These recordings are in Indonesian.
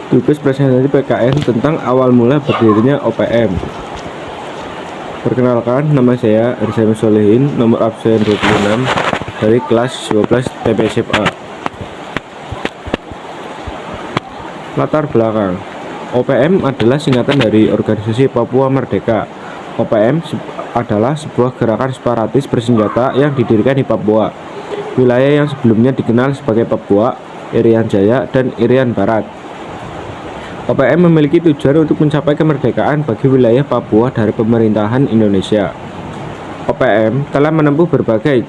Tugas presentasi PKN tentang awal mula berdirinya OPM. Perkenalkan, nama saya Irsam Solehin, nomor absen 26 dari kelas 12 TPSFA. Latar belakang, OPM adalah singkatan dari Organisasi Papua Merdeka. OPM adalah sebuah gerakan separatis bersenjata yang didirikan di Papua, wilayah yang sebelumnya dikenal sebagai Papua, Irian Jaya, dan Irian Barat. OPM memiliki tujuan untuk mencapai kemerdekaan bagi wilayah Papua dari pemerintahan Indonesia. OPM telah menempuh berbagai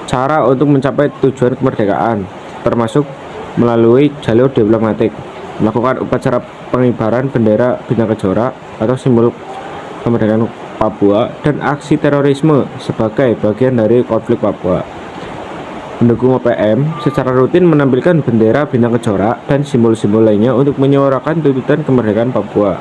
cara untuk mencapai tujuan kemerdekaan, termasuk melalui jalur diplomatik, melakukan upacara pengibaran bendera Bintang Kejora atau simbol kemerdekaan Papua, dan aksi terorisme sebagai bagian dari konflik Papua. Pendukung OPM secara rutin menampilkan bendera Bintang Kejora dan simbol-simbol lainnya untuk menyuarakan tuntutan kemerdekaan Papua.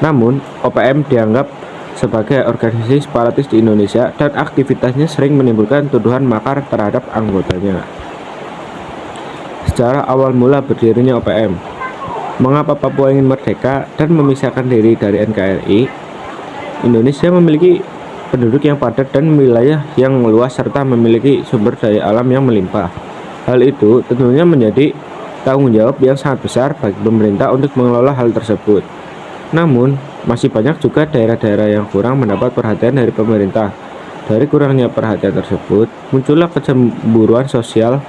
Namun, OPM dianggap sebagai organisasi separatis di Indonesia dan aktivitasnya sering menimbulkan tuduhan makar terhadap anggotanya. Sejarah awal mula berdirinya OPM. Mengapa Papua ingin merdeka dan memisahkan diri dari NKRI? Indonesia memiliki penduduk yang padat dan wilayah yang luas serta memiliki sumber daya alam yang melimpah. Hal itu tentunya menjadi tanggung jawab yang sangat besar bagi pemerintah untuk mengelola hal tersebut. Namun, masih banyak juga daerah-daerah yang kurang mendapat perhatian dari pemerintah. Dari kurangnya perhatian tersebut, muncullah kecemburuan sosial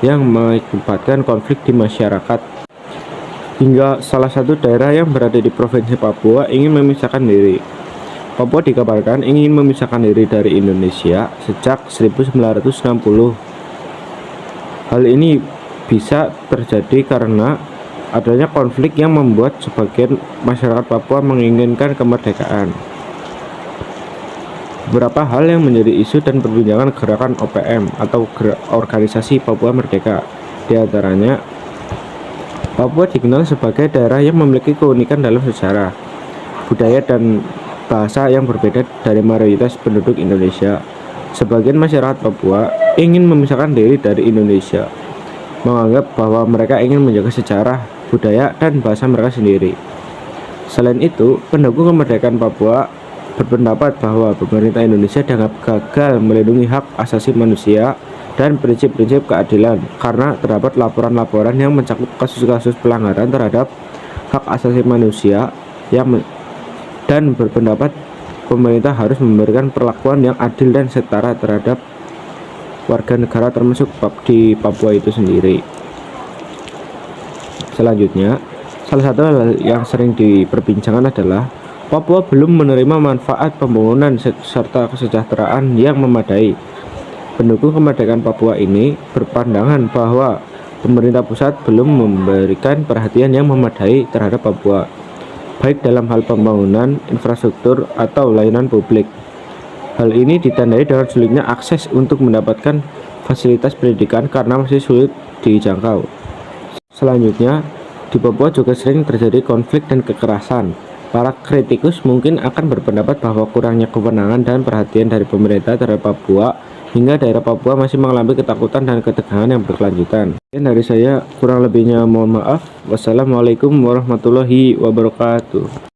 yang mengakibatkan konflik di masyarakat. Hingga salah satu daerah yang berada di Provinsi Papua ingin memisahkan diri. Papua dikabarkan ingin memisahkan diri dari Indonesia sejak 1960. Hal ini bisa terjadi karena adanya konflik yang membuat sebagian masyarakat Papua menginginkan kemerdekaan. Beberapa hal yang menjadi isu dan perbincangan gerakan OPM atau Organisasi Papua Merdeka. Di antaranya, Papua dikenal sebagai daerah yang memiliki keunikan dalam sejarah, budaya, dan bahasa yang berbeda dari mayoritas penduduk Indonesia. Sebagian masyarakat Papua ingin memisahkan diri dari Indonesia, menganggap bahwa mereka ingin menjaga sejarah, budaya, dan bahasa mereka sendiri. Selain itu, pendukung kemerdekaan Papua berpendapat bahwa pemerintah Indonesia dianggap gagal melindungi hak asasi manusia dan prinsip-prinsip keadilan karena terdapat laporan-laporan yang mencakup kasus-kasus pelanggaran terhadap hak asasi manusia dan berpendapat pemerintah harus memberikan perlakuan yang adil dan setara terhadap warga negara termasuk di Papua itu sendiri. Selanjutnya, salah satu hal yang sering diperbincangkan adalah Papua belum menerima manfaat pembangunan serta kesejahteraan yang memadai. Pendukung kemerdekaan Papua ini berpandangan bahwa pemerintah pusat belum memberikan perhatian yang memadai terhadap Papua, baik dalam hal pembangunan, infrastruktur, atau layanan publik. Hal ini ditandai dengan sulitnya akses untuk mendapatkan fasilitas pendidikan karena masih sulit dijangkau. Selanjutnya, di Papua juga sering terjadi konflik dan kekerasan. Para kritikus mungkin akan berpendapat bahwa kurangnya kewenangan dan perhatian dari pemerintah terhadap Papua hingga daerah Papua masih mengalami ketakutan dan ketegangan yang berkelanjutan. Dari saya, kurang lebihnya mohon maaf. Wassalamualaikum warahmatullahi wabarakatuh.